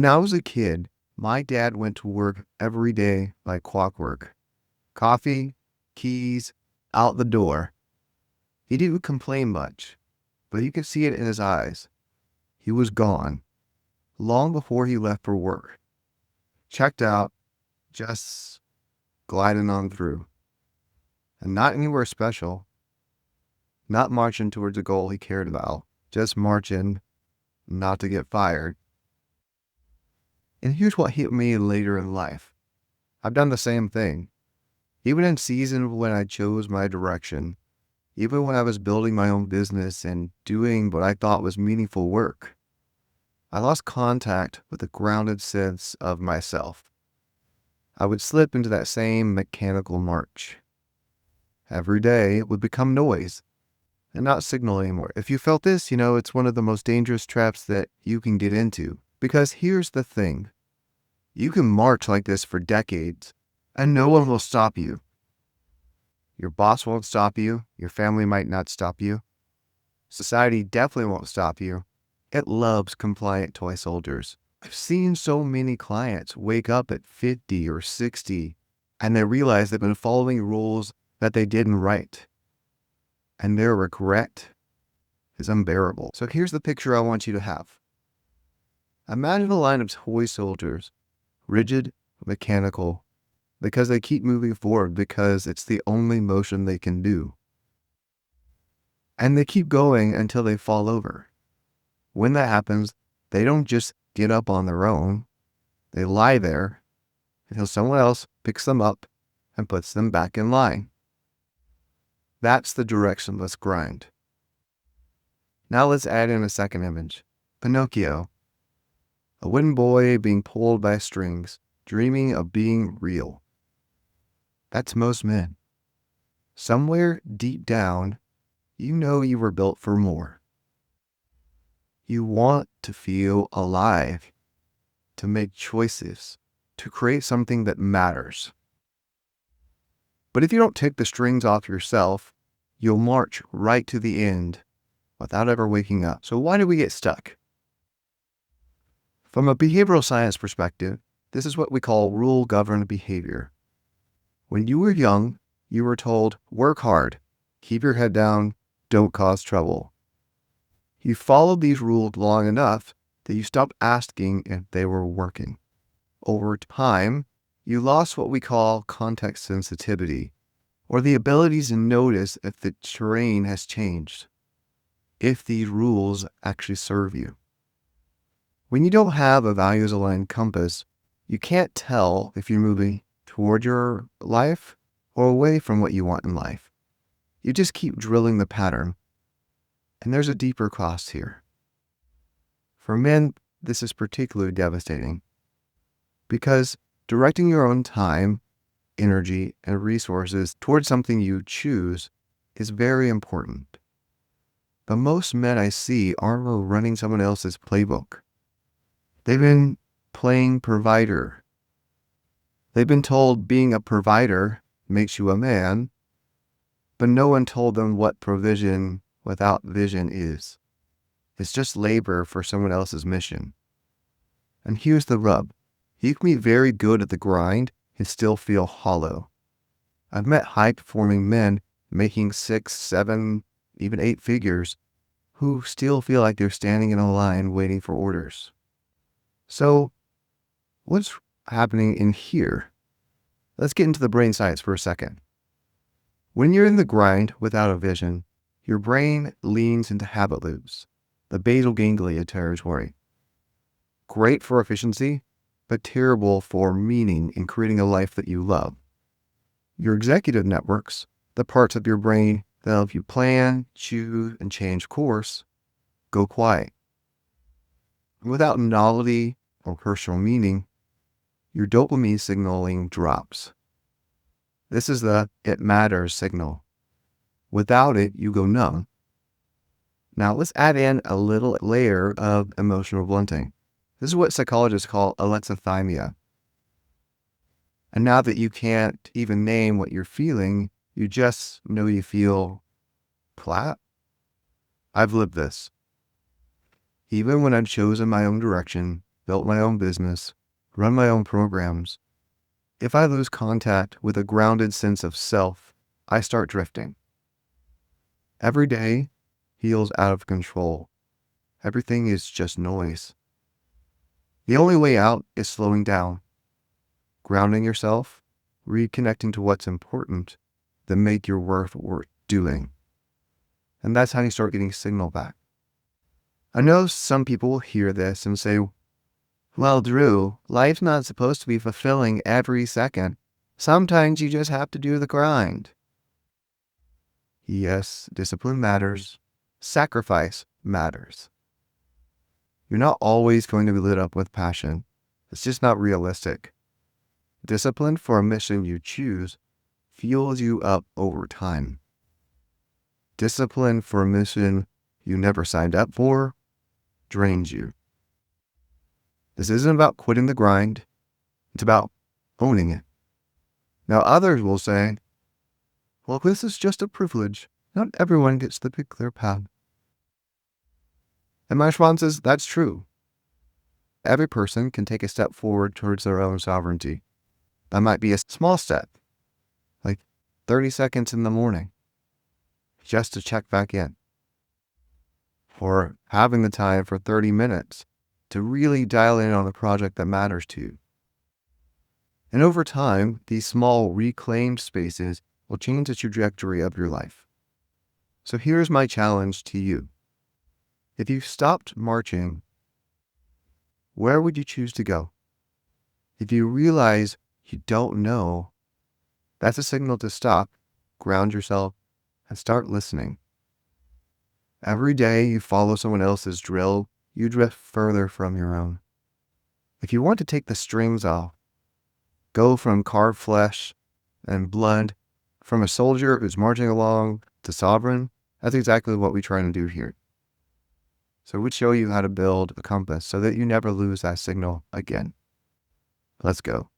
When I was a kid, my dad went to work every day like clockwork. Coffee, keys, out the door. He didn't complain much, but you could see it in his eyes. He was gone, long before he left for work. Checked out, just gliding on through. And not anywhere special, not marching towards a goal he cared about, just marching not to get fired. And here's what hit me later in life. I've done the same thing. Even in seasons when I chose my direction, even when I was building my own business and doing what I thought was meaningful work, I lost contact with a grounded sense of myself. I would slip into that same mechanical march. Every day it would become noise and not signal anymore. If you felt this, it's one of the most dangerous traps that you can get into. Because here's the thing. You can march like this for decades and no one will stop you. Your boss won't stop you. Your family might not stop you. Society definitely won't stop you. It loves compliant toy soldiers. I've seen so many clients wake up at 50 or 60 and they realize they've been following rules that they didn't write. And their regret is unbearable. So here's the picture I want you to have. Imagine a line of toy soldiers, rigid, mechanical, because they keep moving forward because it's the only motion they can do. And they keep going until they fall over. When that happens, they don't just get up on their own. They lie there until someone else picks them up and puts them back in line. That's the directionless grind. Now let's add in a second image. Pinocchio, a wooden boy being pulled by strings, dreaming of being real. That's most men. Somewhere deep down, you know you were built for more. You want to feel alive, to make choices, to create something that matters. But if you don't take the strings off yourself, you'll march right to the end without ever waking up. So why do we get stuck? From a behavioral science perspective, this is what we call rule-governed behavior. When you were young, you were told, work hard, keep your head down, don't cause trouble. You followed these rules long enough that you stopped asking if they were working. Over time, you lost what we call context sensitivity, or the ability to notice if the terrain has changed, if these rules actually serve you. When you don't have a values-aligned compass, you can't tell if you're moving toward your life or away from what you want in life. You just keep drilling the pattern. And there's a deeper cost here. For men, this is particularly devastating because directing your own time, energy, and resources towards something you choose is very important. But most men I see aren't running someone else's playbook. They've been playing provider. They've been told being a provider makes you a man, but no one told them what provision without vision is. It's just labor for someone else's mission. And here's the rub. You can be very good at the grind and still feel hollow. I've met high-performing men making 6, 7, even 8 figures who still feel like they're standing in a line waiting for orders. So, what's happening in here? Let's get into the brain science for a second. When you're in the grind without a vision, your brain leans into habit loops, the basal ganglia territory. Great for efficiency, but terrible for meaning in creating a life that you love. Your executive networks, the parts of your brain that help you plan, choose, and change course, go quiet. Without novelty or personal meaning, your dopamine signaling drops. This is the it matters signal. Without it, you go numb. Now let's add in a little layer of emotional blunting. This is what psychologists call alexithymia. And now that you can't even name what you're feeling, you just know you feel flat. I've lived this. Even when I've chosen my own direction, built my own business, run my own programs. If I lose contact with a grounded sense of self, I start drifting. Every day feels out of control. Everything is just noise. The only way out is slowing down, grounding yourself, reconnecting to what's important that make your work worth doing. And that's how you start getting signal back. I know some people hear this and say, well, Drew, life's not supposed to be fulfilling every second. Sometimes you just have to do the grind. Yes, discipline matters. Sacrifice matters. You're not always going to be lit up with passion. It's just not realistic. Discipline for a mission you choose fuels you up over time. Discipline for a mission you never signed up for drains you. This isn't about quitting the grind. It's about owning it. Now others will say, well, this is just a privilege. Not everyone gets to pick their path. And my response is, that's true. Every person can take a step forward towards their own sovereignty. That might be a small step, like 30 seconds in the morning, just to check back in. Or having the time for 30 minutes to really dial in on the project that matters to you. And over time, these small reclaimed spaces will change the trajectory of your life. So here's my challenge to you. If you stopped marching, where would you choose to go? If you realize you don't know, that's a signal to stop, ground yourself, and start listening. Every day you follow someone else's drill, you drift further from your own. If you want to take the strings off, go from carved flesh and blood, from a soldier who's marching along to sovereign, that's exactly what we try to do here. So we'd show you how to build a compass so that you never lose that signal again. Let's go.